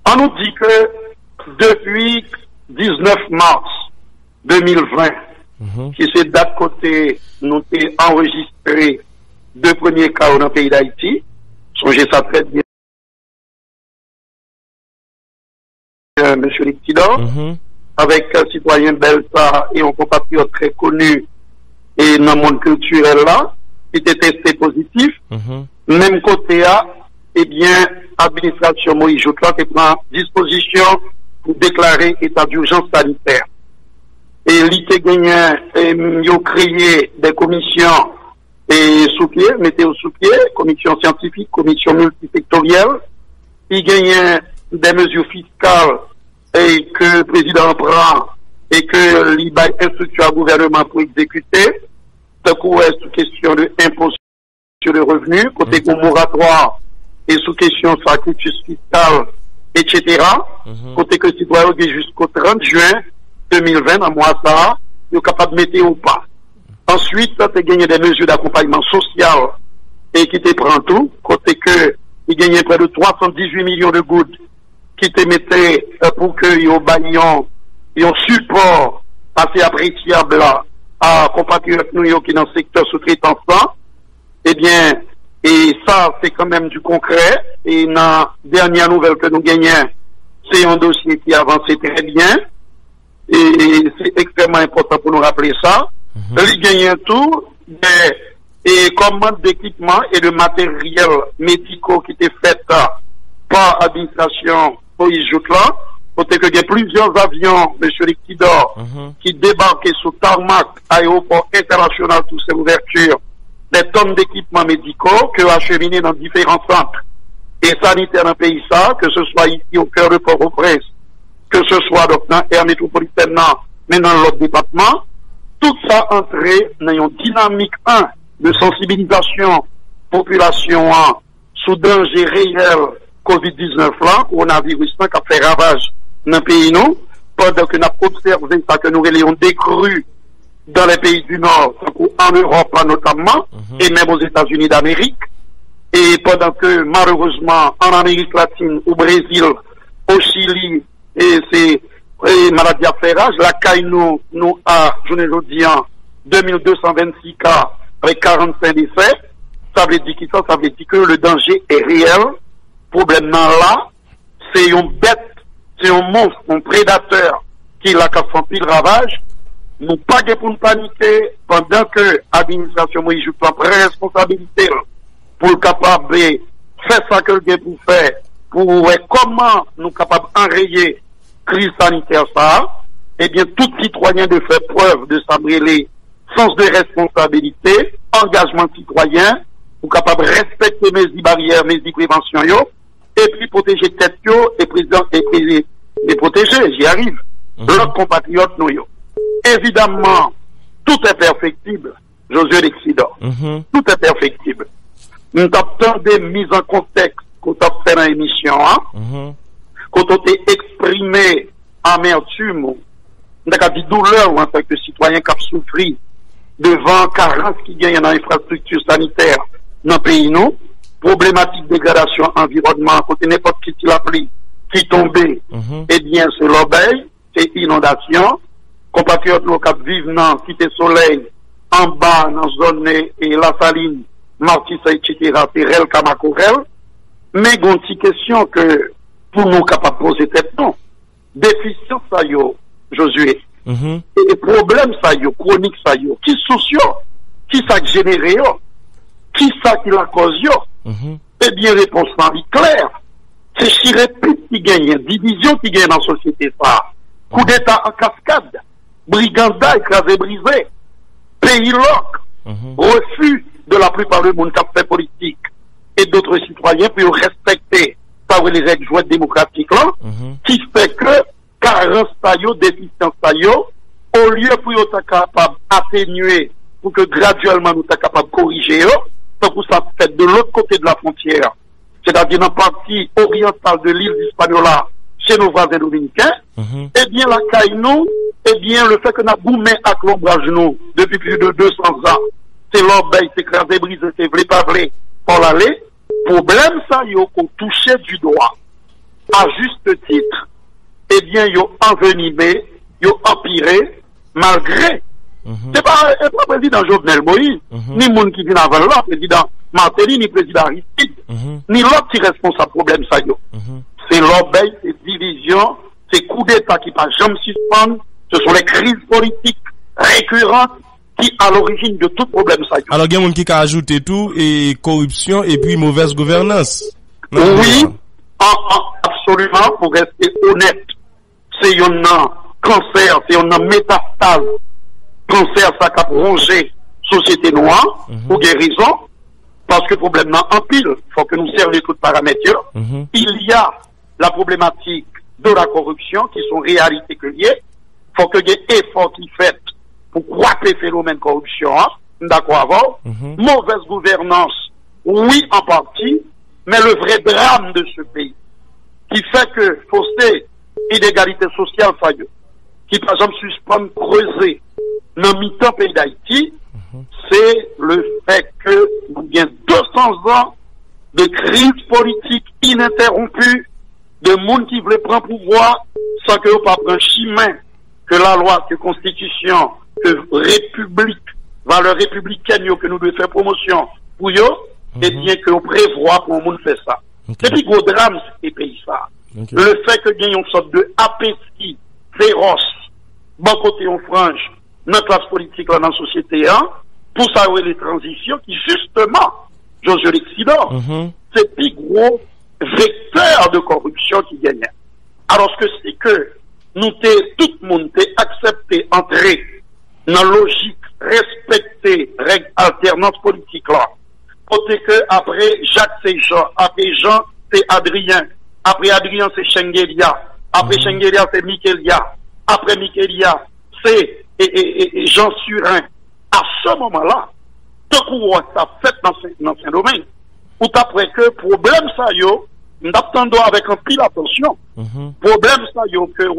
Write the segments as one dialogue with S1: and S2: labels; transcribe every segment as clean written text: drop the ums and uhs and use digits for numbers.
S1: On nous dit que depuis 19 mars 2020, qui c'est date côté nous avons enregistré 2 premiers cas dans le pays d'Haïti, songez ça très bien, monsieur Liquidor, avec un citoyen Belsa et un compatriote très connu et dans le monde culturel là, qui était testé positif. Même côté A, eh bien, administration Moïse Joutla qui prend disposition pour déclarer état d'urgence sanitaire. Et l'IT gagnant, ils ont créé des commissions et sous-pied, mettez au sous-pied, commission scientifique, commission multisectorielle. Ils gagnent des mesures fiscales et que le président prend et que l'IBA instruction au gouvernement pour exécuter. C'est sous question de impôt sur le revenu, côté moratoire et sous question sacrifice fiscal, etc. Côté que citoyen jusqu'au 30 juin 2020, dans mois ça, il est capable de mettre ou pas. Ensuite, tu as gagné des mesures d'accompagnement social et qui te prend tout, côté que il gagne près de 318 millions de gouttes qui te mettaient pour que y ait un support assez appréciable à compatriotes nous qui dans le secteur sous-traitance. Eh bien, et ça, c'est quand même du concret. Et dans la dernière nouvelle que nous gagnons, c'est un dossier qui avance très bien. Et c'est extrêmement important pour nous rappeler ça. Il gagne tout, et commandes d'équipements et de matériel médicaux qui étaient faits par l'administration Moïse Joutla. Côté que il y a plusieurs avions, monsieur Liquidor, qui débarquaient sous tarmac, aéroport international, toutes ces ouvertures, des tonnes d'équipements médicaux que acheminés dans différents centres et sanitaires dans le pays ça, que ce soit ici au cœur de Port-au-Prince, que ce soit donc dans l'aire métropolitaine, mais dans l'autre département, tout ça entré dans une dynamique 1 de sensibilisation population sous danger réel COVID-19 là, coronavirus qui a fait ravage dans le pays nous, pendant que nous avons observé ça, que nous ayons décru dans les pays du Nord, en Europe là, notamment, et même aux États-Unis d'Amérique, et pendant que malheureusement en Amérique latine, au Brésil, au Chili, et c'est maladie à faire rage, la CAI nous a, je ne le dis, 2226 cas avec 45 décès, ça veut dire ça, ça veut dire que le danger est réel. Problème là, c'est une bête, c'est un monstre, un prédateur qui l'a fait pile ravage. Nous pas pour nous paniquer pendant que l'administration Moïse Joutla prend responsabilité pour le capable de faire ça que le pour faire, pour voir comment nous capables d'enrayer crise sanitaire ça. Eh bien, tout citoyen de faire preuve de s'abreuver sens de responsabilité, engagement citoyen, pour capable de respecter mes barrières, mes préventions et puis protéger tête et président et protéger, j'y arrive. Leurs compatriotes nous évidemment, tout est perfectible, Josué Lexidor. Tout est perfectible. Nous avons des mises en contexte qu'on a fait dans l'émission, quand on t'a exprimé amertume, on a dit douleur en tant que citoyen qui a souffert devant carence qui gagne dans l'infrastructure sanitaire dans le pays, nous, problématique de dégradation environnement, côté n'importe qui l'a pris, qui tombait, eh bien, c'est l'obéi, c'est inondation, compatriotes nous qui vivent dans Cité Soleil, en bas, dans la zone et la Saline, Martissa, etc., Terrel, Kamakorel, mais il y a une petite question que, pour nous capables de poser tête, non. Déficience, ça y est, Josué. Et problème, ça y est, chronique, ça y est, qui sociaux, qui ça généré, qui ça qui la cause, eh bien, réponse claire. C'est chirépite qui gagne, division qui gagne dans la société, ça. Coup d'État en cascade, briganda écrasé, brisé, pays loc, refus de la plupart du monde qui a fait politique et d'autres citoyens pour respecter par les règles jouettes démocratiques là, qui fait que carence taillot, déficience taillot, au lieu pour être capable d'atténuer, pour que graduellement nous sommes capables de corriger, pour ça fait de l'autre côté de la frontière, c'est-à-dire dans la partie orientale de l'île d'Hispaniola, chez nos voisins dominicains, eh bien la caille nous, eh bien le fait que nous avons boumé à l'ombrage nous depuis plus de 200 ans, c'est l'orbeille, c'est écrasé, brisé, c'est vlé, pas vlé, pour l'aller. Problème ça, il faut toucher du doigt. à juste titre, eh bien, ils ont envenimé, ils ont empiré, malgré. C'est pas le président Jovenel Moïse, ni monde qui vient avant là, président Martelly, ni président Aristide, ni l'autre qui est responsable problème ça yo. C'est l'obéi, c'est division, c'est coup d'État qui pas jamais suspendre, ce sont les crises politiques récurrentes qui à l'origine de tout problème ça yo.
S2: Alors il y a monde qui a ajouté tout et corruption et puis mauvaise gouvernance.
S1: Oui, absolument, pour rester honnête, c'est un cancer, c'est un métastase. Cancer, ça a rongé société noire, pour guérison, parce que le problème n'a en pile, il faut que nous servions tous les paramètres. Il y a la problématique de la corruption, qui sont réalités que liées. Il faut que il y ait effort qui fait pour croître les phénomènes de corruption, d'accord avant. Mauvaise gouvernance, oui, en partie, mais le vrai drame de ce pays, qui fait que fausseté, inégalité sociale, qui par exemple suspend creuser dans le mi-temps pays d'Haïti, c'est le fait que nous avons 200 ans de crise politique ininterrompue, de monde qui voulait prendre pouvoir sans que vous pas prendre chemin, que la loi, que la constitution, que république, valeurs républicaines que nous devons faire promotion pour eux, et bien que vous prévoit pour le monde faire ça. C'est le gros drame, c'est pays ça. Le fait que nous ayons une sorte de appétit féroce, bon côté on frange, notre classe politique dans la société, pour ça, les transitions qui, justement, Josué L'Occident, c'est le plus gros vecteur de corruption qui gagne. Alors que c'est que nous, tout le monde, accepté, entrer dans la logique, respecter règles alternance politique là. Côté que après Jacques c'est Jean, après Jean c'est Adrien, après Adrien c'est Chengelia, après Chengelia c'est Michelia, après Michelia c'est Jean Surin. À ce moment-là, tout coup ça fait dans ce domaine. Ou après que problème ça yo, nous attendons avec un pile attention. Problème ça yo que vous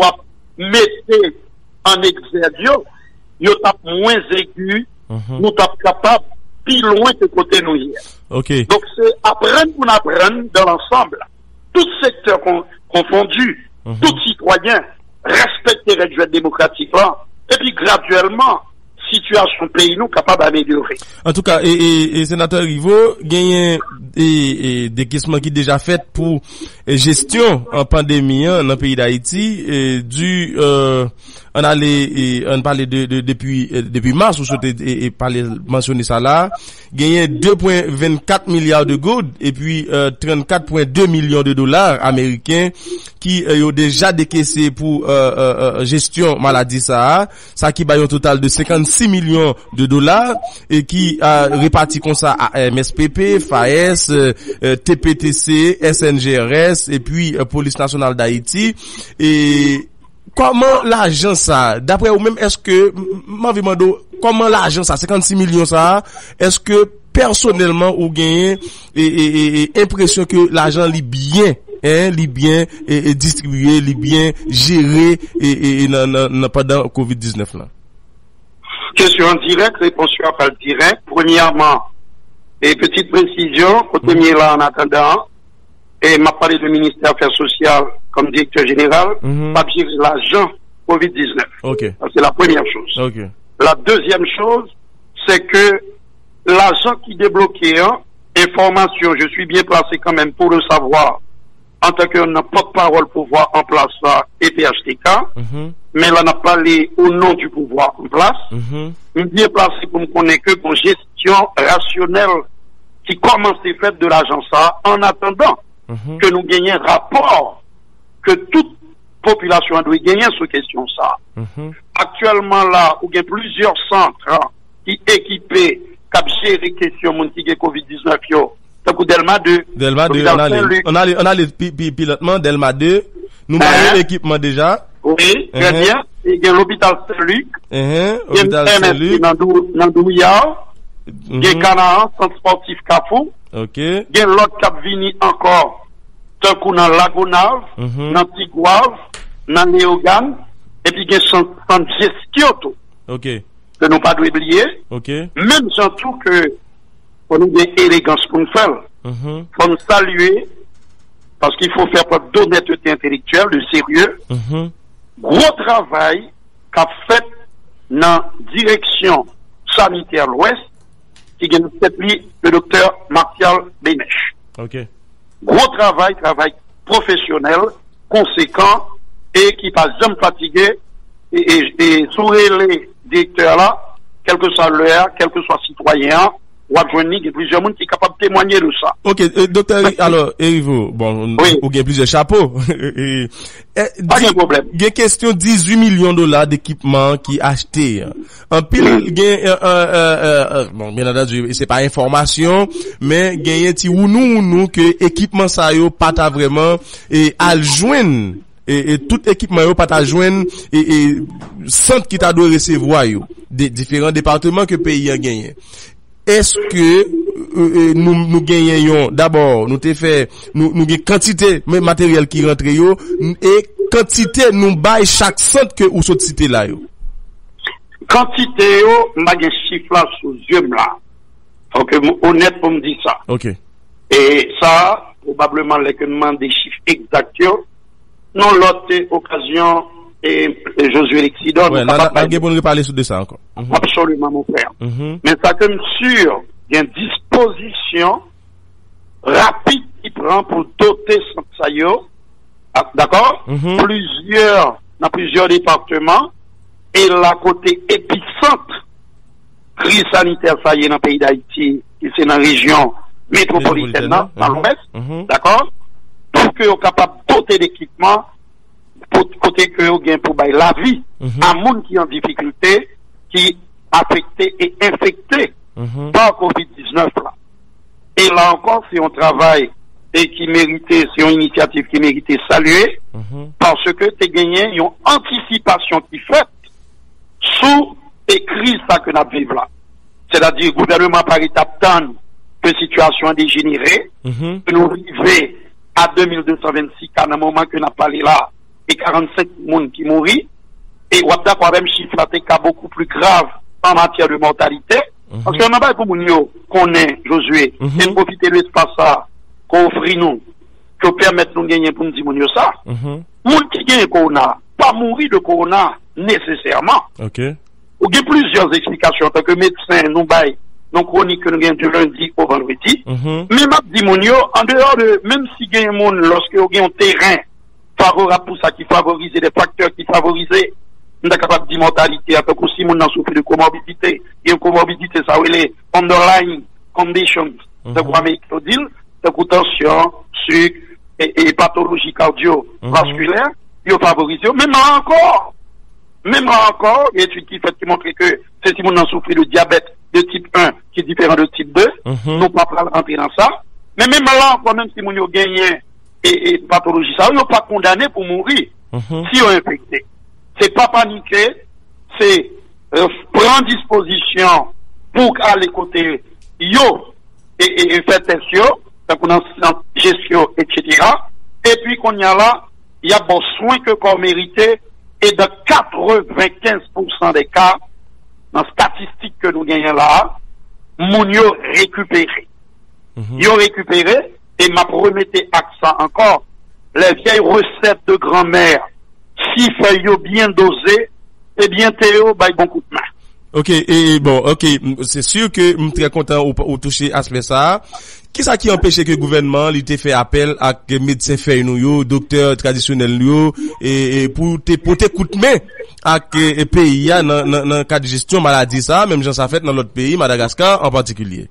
S1: mettez en exergue, yo tape moins aigu, nous tape capable plus loin que côté nous hier. Donc c'est apprendre pour apprendre dans l'ensemble. Tout secteur confondu, tout citoyen respecter les règles démocratiques là, et puis graduellement situation pays nous capable d'améliorer.
S2: En tout cas, et sénateur Rivo, gagne des questions qui déjà faites pour gestion en pandémie dans le pays d'Haïti, on parlait depuis mars, vous souhaitez mentionner ça là, gagne 2,24 milliards de goud et puis 34,2 millions de dollars américains qui ont déjà décaissé pour gestion maladie ça qui bat un total de 56 millions de dollars et qui a réparti comme ça à MSPP, FAES, TPTC, SNGRS et puis Police nationale d'Haïti. Et comment l'argent ça, d'après vous même, est-ce que, comment l'argent ça, 56 millions ça, est-ce que personnellement vous gagnez impression que l'argent est bien distribué, est bien géré pendant Covid-19 là?
S1: Question en direct, réponse à direct. Premièrement, et petite précision, côté là en attendant, et m'a parlé du ministère des Affaires sociales comme directeur général, pas gérer l'argent Covid-19. C'est la première chose. La deuxième chose, c'est que l'argent qui débloqué, information, je suis bien placé quand même pour le savoir, en tant que porte-parole pouvoir en place ça et PHTK, mais là, on a parlé au nom du pouvoir en place. Nous bien placé pour nous connaître que pour gestion rationnelle qui commence à faire de l'argent ça, en attendant que nous gagnions rapport que toute population doit gagner sur question ça. Actuellement là, il y a plusieurs centres qui équipés, qui gèrent les questions de Covid-19 yo. Delma 2. On a le pilotement Delma 2. Nous avons l'équipement déjà. Oui, très bien. Il y a l'hôpital Saint-Luc. Il y a l'hôpital Nandouya. Il y a Canaan, centre sportif Cafou. Il y a l'autre Cap Vini encore. Tant qu'on dans Lagonave, dans Tigouave, dans Néogan. Et puis il y a centre gestion. Que nous pas oublier. Même surtout que pour nous une élégance pour nous faire. Pour nous saluer parce qu'il faut faire preuve d'honnêteté intellectuelle, de sérieux. Gros travail qu'a fait dans direction sanitaire l'Ouest, qui vient de le docteur Martial Bénèche.
S2: Okay.
S1: Gros travail professionnel, conséquent, et qui pas jamais fatigué, et sous les directeurs là, quel que soit l'heure, quel que soit citoyen, ou adjoigné, il y a plusieurs monde qui est capable de témoigner de ça.
S2: Ok, docteur, alors, Erivo, bon,
S1: oui.
S2: Ou bien plusieurs chapeaux.
S1: Pas de problème.
S2: Il y a question 18 millions de dollars d'équipement qui acheté. En pile, bon, bien entendu, c'est pas information, mais il y a un petit ou nous que équipement ça yo pas ta vraiment, et à le joindre. Et tout équipement yo pas ta joindre et centre qui t'a doit recevoir yo des différents départements que pays a gagné. Est-ce que nous gagnons d'abord nous gagne quantité matériel qui rentre yo et quantité nous bail chaque centre que ou cette cité là yo.
S1: Quantité yo m'a un chiffre là sous yeux là. Faut que honnête pour me dire ça.
S2: OK.
S1: Et ça probablement les que demande des chiffres exacts. Non, l'autre occasion, et Josué Lexidon.
S2: Ouais, là, on va parler de ça encore.
S1: Absolument, mon frère. Mais ça, comme sûr, il y a une disposition rapide qui prend pour doter ça, d'accord? Dans plusieurs départements, et la côté épicentre, crise sanitaire, ça y est, dans le pays d'Haïti, qui c'est dans la région métropolitaine, dans l'Ouest, d'accord? Pour que soient capables de doter d'équipement, pour côté que vous gagnez pour la vie à monde qui est en difficulté, qui affecté et infecté par Covid-19 là. Et là encore, c'est un travail et qui méritait, c'est une initiative qui méritait saluer, parce que tu as gagné une anticipation qui fait sous les crises que nous vivons là. C'est-à-dire, le gouvernement par étape donne que la situation a dégénéré, que nous arrivons à 2226 cas, dans le moment que nous avons parlé là, et 45 personnes qui mourent, et on a d'accord même chiffre des cas beaucoup plus graves en matière de mortalité, parce que nous avons pour nous connaît Josué, et profiter de l'espace ça, qu'on offre nous, que permettre nous de gagner pour nous dire ça. Moun qui gagne corona, pas mourir de corona nécessairement.
S2: Okay.
S1: Il y a plusieurs explications, en tant que médecin, nous bail, nos chroniques que nous gagnons du lundi au vendredi. Mais m'a dit mon en dehors de, même si gagne monde, lorsque vous gagnez un terrain favorable pour ça, qui favorise des facteurs qui favorisent, nous sommes capables d'immortalité, en tant que si moun n'a souffert de comorbidité, et une comorbidité, ça veut les underlying conditions, de quoi médicodile, de tension, sucre, et pathologie cardiovasculaire, ils favorisent, même encore, il y a une étude qui fait qui montre que c'est si on a souffert de diabète de type 1 qui est différent de type 2, nous pas rentrer dans ça. Mais même là encore, même si on a gagné et pathologie, ça, on n'est pas condamné pour mourir si on est infecté. C'est pas paniquer, c'est prendre disposition pour aller côté yo et faire test donc on a gestion, etc. Et puis qu'on y a là, il y a bon soin que qu'on mérite. Et dans 95% des cas, dans la statistique que nous gagnons là, moun yo récupéré. Yo récupéré, et m'a remetté accent encore, les vieilles recettes de grand-mère, si fait yo bien dosé, et bien théo, bah, bon coup de main.
S2: Ok, et bon, ok, c'est sûr que je suis très content au toucher aspect ça. Qui ça qui empêche que le gouvernement l'ait fait appel à que médecins fait nous, docteurs traditionnels nous, et pour te coup de main à que pays dans le cas de gestion maladie ça, même gens ça fait dans l'autre pays, Madagascar en particulier.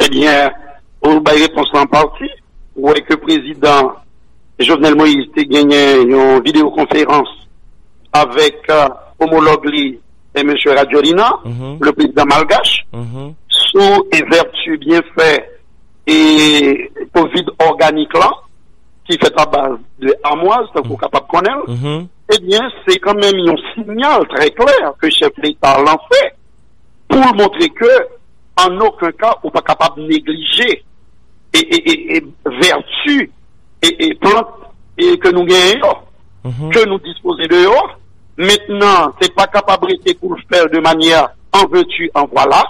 S1: Eh bien, on va y répondre en partie. Ou que le président Jovenel Moïse a gagné une vidéoconférence avec homologue et M. Radiolina, le président malgache, sous et vertu bien fait et Covid organique là, qui fait à base de armoise, donc vous capable de connaître, eh bien, c'est quand même un signal très clair que le chef d'État a lancé pour montrer que, en aucun cas, on n'est pas capable de négliger et vertu et plantes et que nous gagnons, que nous disposons de eux. Maintenant, c'est pas capable de rester pour le faire de manière en veux-tu, en voilà,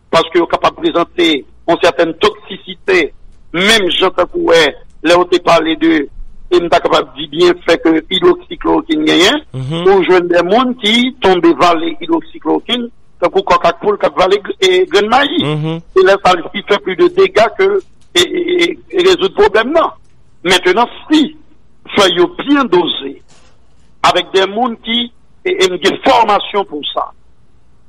S1: parce que vous êtes capable de présenter une certaine toxicité, même j'entends là où tu parlé de, et m'ta capable de dire bien fait que hydroxychloroquine gagne, ou jeune des monde qui tombent valer hydroxychloroquine, c'est pour Coca-Cola qui valer et grain maïs. Et là, ça lui fait plus de dégâts que, et résoudre le problème, non. Maintenant, si, soyez bien dosé, avec des monde qui, et une formation pour ça,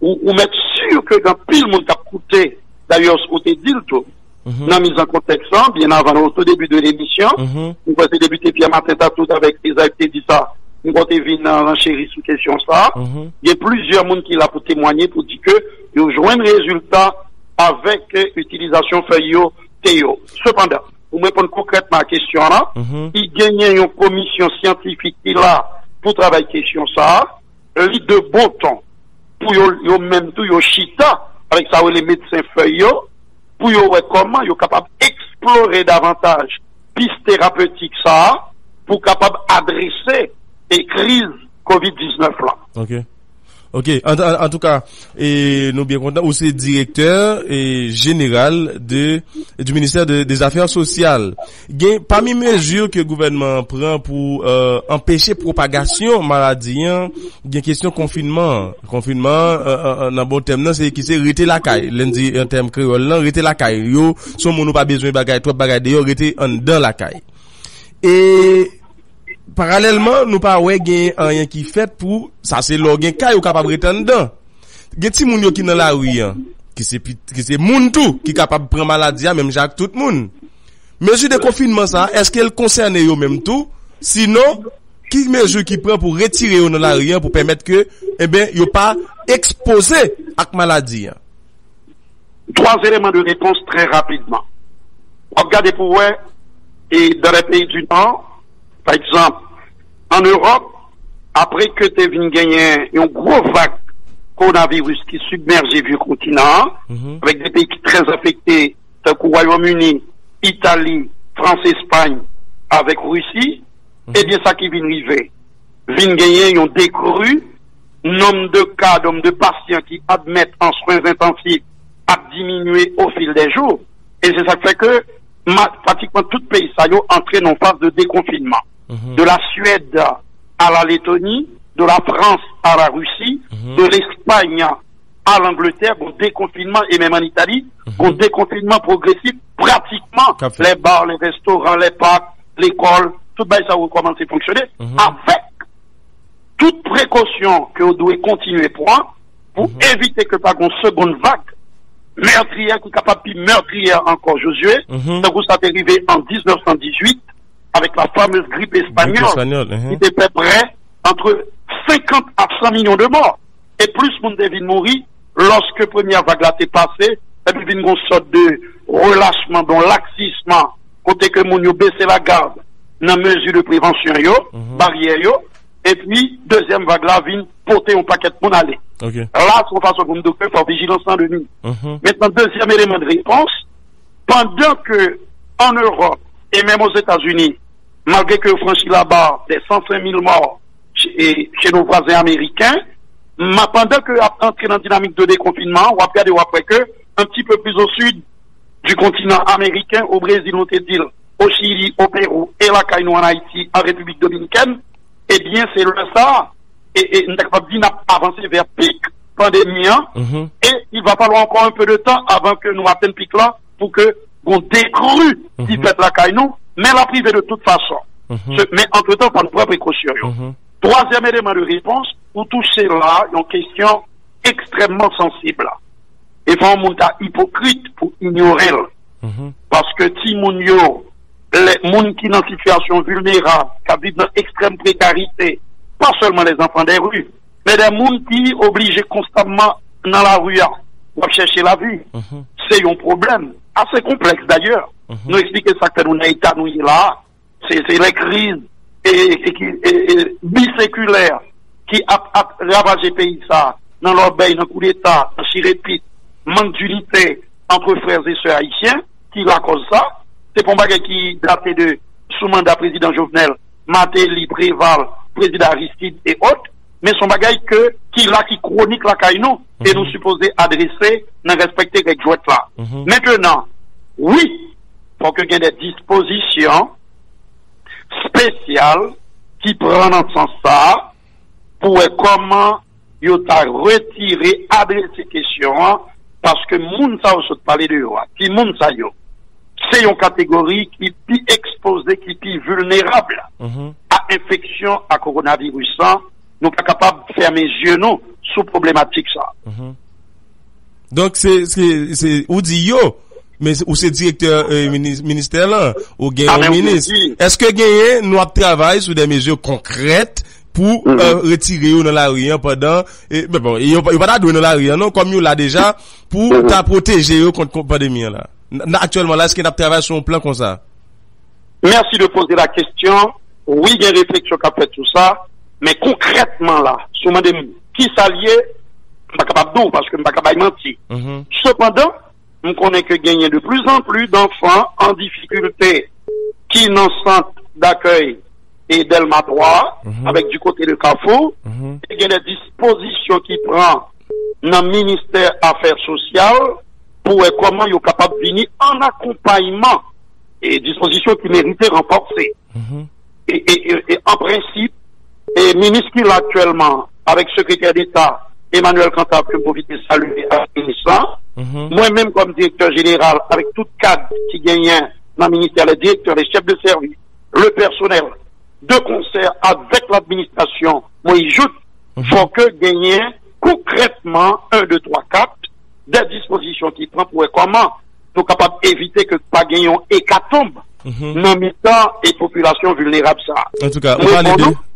S1: ou mettre sûr que dans pile monde qui a coûté, d'ailleurs, ce côté dit le tout, dans la mise en contexte, bien avant, au début de l'émission, nous avons débuté Pierre Martin tout avec les actes dit ça, nous avons vu dans chérie sous question ça, il y a plusieurs monde qui l'a pour témoigner pour dire que, ils ont joué un résultat avec utilisation feuillot Théo. Cependant, pour me répondre concrètement à la question là, il gagne une commission scientifique qui là, pour travailler question ça, lit de bon temps, pour yo même tout yo chita, avec ça les médecins feuillot, pour yo comment yo capable explorer davantage piste thérapeutique ça, pour capable adresser les crises COVID-19 là.
S2: Ok. En tout cas, et nous bien contents, aussi directeur et général du ministère des Affaires sociales. Parmi les mesures que le gouvernement prend pour empêcher propagation maladie, il y a question confinement. Dans bon terme, c'est qui c'est rester la caille. Lundi un terme créole, là, rester la caille. Yo, son moun pas besoin bagay, trop bagay dehors, rester en dans la caille. Et parallèlement, nous pas ouais gen rien qui fait pour ça c'est l'or gen kay ou capable rester dedans. Gen ti moun yo qui dans la rue qui c'est moun tout qui capable prendre maladie même Jacques tout moun. Mesure de confinement ça, est-ce qu'elle concerne yo même tout? Sinon, qui mesure qui prend pour retirer yo dans la rue pour permettre que yo pas exposé à maladie?
S1: Trois éléments de réponse très rapidement. Regardez pour ouais et dans les pays du Nord, par exemple, en Europe, après que tu viens gagner une grosse vague coronavirus qui submerge le vieux continent, avec des pays très affectés, tels que Royaume-Uni, Italie, France, Espagne, avec Russie, eh bien, ça qui vient arriver, vient gagner une décrue, nombre de cas, nombre de patients qui admettent en soins intensifs a diminué au fil des jours. Et c'est ça qui fait que pratiquement tout le pays ça y est entré en phase de déconfinement. De la Suède à la Lettonie, de la France à la Russie, de l'Espagne à l'Angleterre, bon déconfinement, et même en Italie, bon déconfinement progressif, pratiquement les bars, les restaurants, les parcs, l'école, tout ça va commencer à fonctionner, avec toute précaution que vous devez continuer pour éviter que par une seconde vague meurtrière, qui est capable de meurtrière encore, Josué, donc ça est arrivé en 1918, avec la fameuse grippe espagnole, qui était près entre 50 à 100 millions de morts. Et plus monde devait mourir lorsque la première vague là t'est passée, et puis il y a une sorte de relâchement, d'un laxisme, côté que moun yo baissé la garde, dans mesure de prévention barrière yo, et puis deuxième vague là vient porter un paquet de monde aller. Là, c'est une façon comme docteur pour vigilance en de nuit. Maintenant, deuxième élément de réponse, pendant que en Europe et même aux États-Unis, malgré que franchit la barre des 105 000 morts chez nos voisins américains, pendant que entrer dans la dynamique de déconfinement, on va regarder après que un petit peu plus au sud du continent américain, au Brésil, au Chili, au Pérou et la Caïnou en Haïti, en République dominicaine, eh bien c'est le ça. Et nous avons avancé vers pic pandémie, et il va falloir encore un peu de temps avant que nous atteignons pic là pour que on décrue qui fait la Caïnou, mais la privé de toute façon. Mais entre-temps, par nos précautions. Troisième élément de réponse, pour toucher là, une question extrêmement sensible. Il faut un monde hypocrite pour ignorer. Parce que si moun yo, les moun qui sont dans situation vulnérable, qui vivent dans extrême précarité, pas seulement les enfants des rues, mais des gens qui obligés constamment dans la rue pour chercher la vie. C'est un problème assez complexe d'ailleurs. Nous expliquer ça que nous n'avons là, c'est les crises et biséculaires qui a ravagé le pays ça, dans l'orbeille, dans le coup d'État, dans Chirépite, manque d'unité entre frères et sœurs haïtiens, qui la cause ça. C'est pour moi qui daté de sous mandat président Jovenel, Matéli, Préval, président Aristide et autres, mais son bagage qui chronique la caïnou et nous supposé adresser, nous respecter les jouets là. Maintenant, oui, pour qu'il y ait des dispositions spécial qui prend dans ce sens ça pour comment yo t'a retiré adresser question parce que moun sa ou parler de yo qui moun sa yo c'est une catégorie qui est plus exposée, qui est plus vulnérable à infection à coronavirus. Nous pas capable de fermer les yeux nous sous problématique ça.
S2: Donc c'est ou dit yo mais ou c'est directeur ministère là ou gain ministre. Est-ce que gagne nous travaille sur des mesures concrètes pour retirer dans la rue pendant mais bon il pas donner dans la rue non comme nous là déjà pour ta protéger contre la pandémie là. Actuellement, là, est-ce qu'il y a travaillé sur un plan comme ça?
S1: Merci de poser la question. Oui, il y a une réflexion qui a fait tout ça. Mais concrètement, là, sur mon qui s'allie, je ne suis pas capable de parce que je ne suis pas capable de mentir. Cependant, on connaît que gagner de plus en plus d'enfants en difficulté qui n'ont centre d'accueil et Delma 3, avec du côté de Carrefour. Il y a des dispositions qui prennent dans le ministère Affaires sociales pour comment ils sont capables de venir en accompagnement et dispositions qui méritaient renforcer. Et en principe, le ministre qui est là actuellement, avec le secrétaire d'État, Emmanuel Cantap, que je profite de saluer à l'instant, moi-même comme directeur général, avec tout cadre qui gagne dans le ministère, les directeurs, les chefs de service, le personnel, de concert avec l'administration, moi, il joue, faut que gagner concrètement 1, 2, 3, 4, des dispositions qui prennent pour comment nous sommes capables d'éviter que pas gagnons hécatombe dans mi-temps et population vulnérable ça.
S2: En tout cas,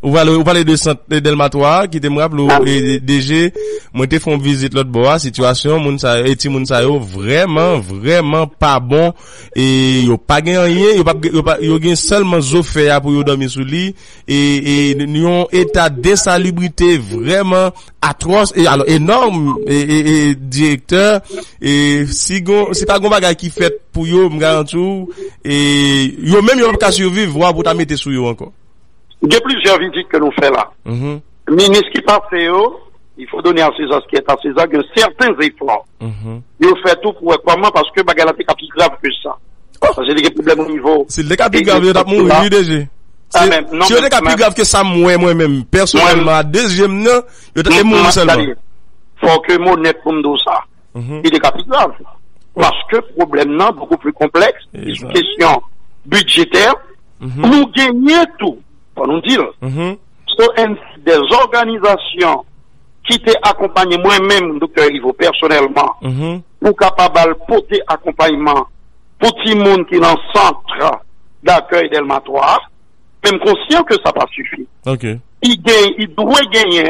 S2: on va parler de centre Delmatoire qui te me rappelle DG moi te font visite l'autre bois situation moun sa et ti moun sa yo vraiment pas bon et yo pas gagné rien yo gagne seulement zo fait pour yo dormir sous lit et yon état d'insalubrité vraiment atroce et alors énorme et directeur et si pas gon bagay qui fait pour yo me garantis et yo même yo pas survivre voir pour ta mettre sous yo encore.
S1: Il y a plusieurs visites que nous faisons là. Le ministre qui passe, il faut donner à César ce qui est à César, que certains efforts. Il fait tout pour comment, parce que bagarre est plus grave que ça. Parce que c'est des problèmes au niveau.
S2: C'est le cas plus grave, il y a mourir déjà. C'est le cas plus grave que ça, moi-même, personnellement, deuxième, non, il y a mourir seulement.
S1: Faut que mon net pour me dire ça. Il est plus grave. Parce que le problème, non, beaucoup plus complexe. C'est une question budgétaire. Nous gagnons tout. Pour nous dire, des organisations qui t'ont accompagné moi-même, docteur Ivo, personnellement, pour capable porter accompagnement pour tout le monde qui est dans le centre d'accueil d'Elmatoire, même conscient que ça n'a pas suffi. Il doit gagner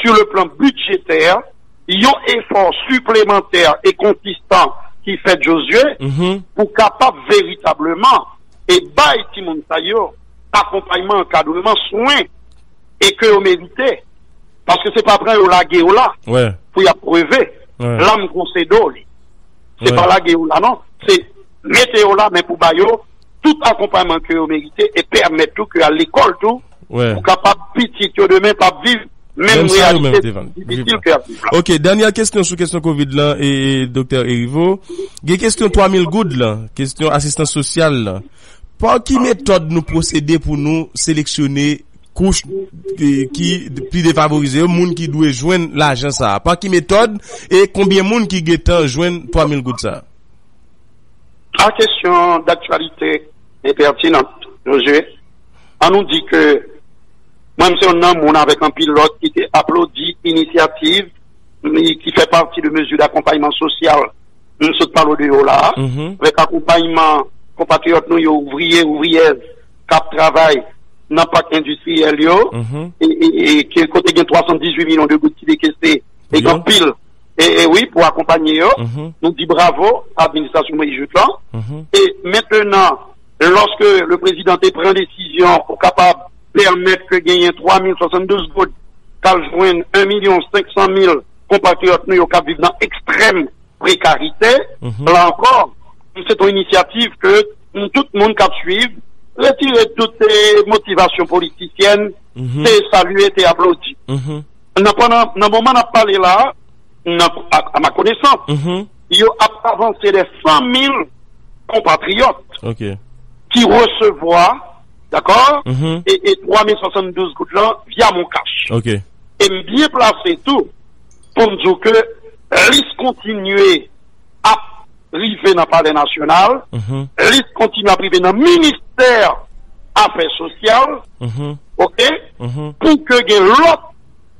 S1: sur le plan budgétaire, il y a un effort supplémentaire et consistant qui fait Josué pour capable véritablement et bailler tout le monde accompagnement, encadrement, soin, et que vous méritez. Parce que c'est pas vrai, vous laguez là. Pour y approuver. L'âme qu'on s'est donné. C'est pas laguer là, non. C'est mettre là, mais pour bailler tout accompagnement que vous méritez et permettre tout que à l'école, tout, pour capable petit que demain, pas vivre, même réalité difficile que à vivre.
S2: Ok, dernière question sur question Covid là, et docteur Erivo. Il y a question 3000 gouttes là, question assistance sociale là. Par qui méthode nous procéder pour nous sélectionner couche qui plus défavorisée, monde qui doit joindre l'argent ça? Par qui méthode et combien monde qui guettant joindre 3000 gouttes ça?
S1: La question d'actualité est pertinente, Roger. On nous dit que même si on a un avec un pilote qui était applaudi initiative, qui fait partie de mesures d'accompagnement social, nous sommes parlons de là, avec accompagnement compatriotes nous ouvriers ouvrières cap travail dans pas industriel yo et qui côté gain 318 millions de gouttes qui décaissé et en pile et oui pour accompagner yo nous dit bravo administration Moïse Jutlan et maintenant lorsque le président prend décision pour capable permettre que gagner 3072 gouttes qu'al joindre 1,5 million compatriotes nous qui vivent dans extrême précarité là encore c'est une initiative que tout le monde qui suivre, retirer toutes les motivations politiciennes, c'est saluer, c'est applaudir. Dans le moment où on a parlé là, à ma connaissance, il y a avancé des 100 000 compatriotes qui recevront d'accord, et 3072 gouttes là via mon cash.
S2: OK.
S1: Et me bien placer tout pour me dire que risque continuer à arriver dans le palais national, risque continuer à arriver dans le ministère Affaires sociales, OK, pour que y ait l'autre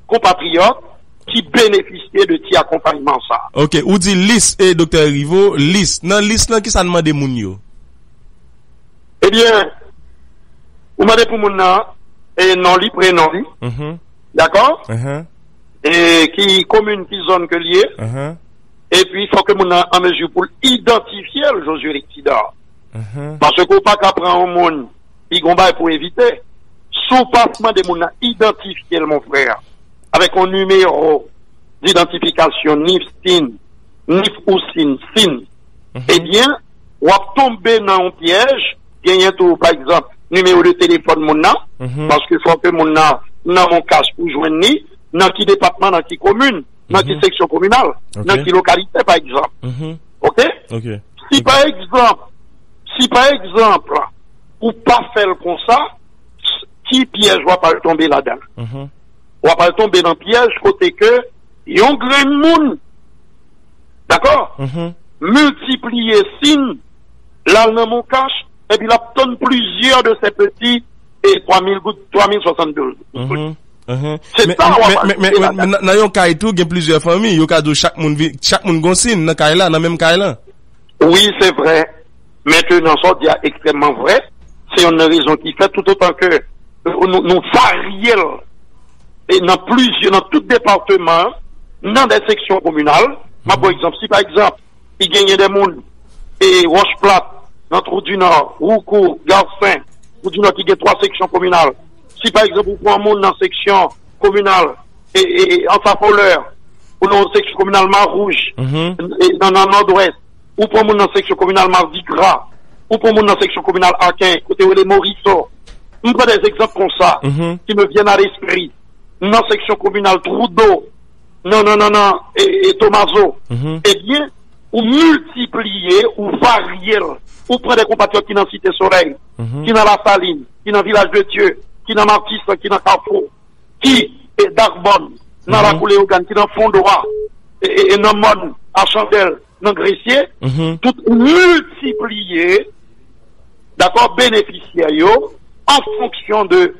S1: compatriote qui bénéficie de ti accompagnement ça.
S2: OK, ou dit liste et docteur Rivo, liste. Dans liste là qui ça demande moun yo?
S1: Eh bien, ou m'a pour moun nan et non li prénom li. D'accord? Et qui commune qui zone que lié. Et puis il faut que moun nan en mesure pour identifier le Josué Rectidor. Parce que pas qu'à prendre un monde, il combat pour éviter. Sous passement de moun nan identifier mon frère avec un numéro d'identification NIF SIN, NIF ou SIN, SIN. Eh bien, ou a tombé dans un piège, gagnant tout, par exemple, numéro de téléphone mon nom, parce qu'il faut que mon nom, dans mon cache pour joindre ni, dans qui département, dans qui commune, dans qui section communale, dans qui localité, par exemple. OK? Si par exemple, ou pas faire comme ça, qui piège va pas tomber là-dedans? On va pas tomber dans le piège côté que yon grand monde, d'accord, multiplier signe là dans mon cache et puis là donne plusieurs de ces petits et 3072. C'est ça.
S2: Mais dans yon cas tout il y a plusieurs familles, yo ka do chaque monde gon signe dans cas là, dans même cas là. Oui,
S1: c'est vrai. Maintenant ça dit extrêmement vrai. C'est une raison qui fait tout autant que nous varions et dans tout département, dans des sections communales, par exemple, si par exemple, il gagne des mondes, et Roche-Plate, dans Trou du Nord, Roucourt, Garcin, Trou du Nord qui gagne 3 sections communales, si par exemple, vous prenez un monde dans section communale, et en Safoleur, ou dans section communale Mar-Rouge, et dans le Nord-Ouest, ou prenez un monde dans section communale Mardi-Gras, ou prenez un monde dans section communale Aquin, côté où les Morisseaux, nous prenons des exemples comme ça, qui me viennent à l'esprit. Dans section communale Trudeau, et Tomaso, eh bien, ou multiplier, ou varier, ou prendre des compatriotes qui dans Cité Soleil, qui dans la Saline, qui dans Village de Dieu, qui dans Martis, qui dans Carrefour, qui est d'Arbonne, dans la Couléogane, qui dans Fondora, et dans Mon, à Chandelle, dans Gressier, tout multiplier, d'accord, bénéficiaires, en fonction de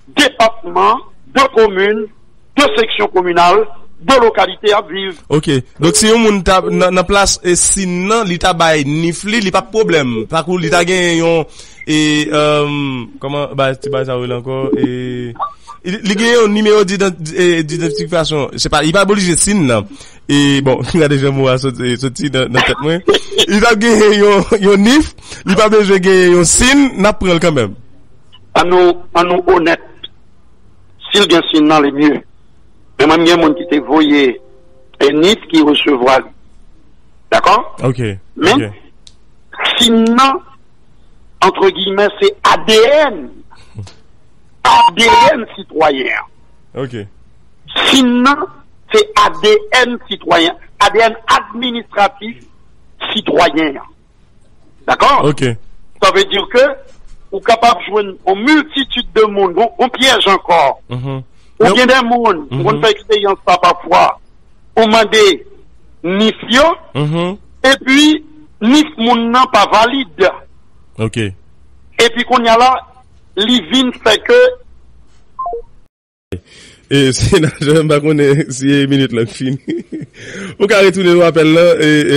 S1: département, de communes, de sections communales, de localités à vivre.
S2: OK. Donc si on moun ta dans place sinon li ta bay nifli, li pas de problème. Par contre, li ta gen yon comment tu ba ça encore li gen un numéro d'identification. C'est pas il pas obligé sin là. Et bon, il a déjà moi sorti dans tête moi. Il a gen yon nif, il pas besoin gen yon sin, n'a prend quand même.
S1: À nous honnête. S'il y a un signe dans les mieux, mais même il y a un monde qui te voyé et NIF qui recevra. D'accord?
S2: OK.
S1: Mais, sinon, entre guillemets, c'est ADN. ADN citoyen.
S2: OK.
S1: Sinon, c'est ADN citoyen. ADN administratif citoyen. D'accord?
S2: OK.
S1: Ça veut dire que ou capable de joindre une multitude de monde, on piège encore. Ou bien des monde, on fait expérience ça parfois, on demande NIF et puis NIF moun nan pas valide.
S2: OK.
S1: Et puis qu'on y a là, l'ivine fait que
S2: et c'est je ne sais pas si minute là fini. Ou carré retourner l'appel là et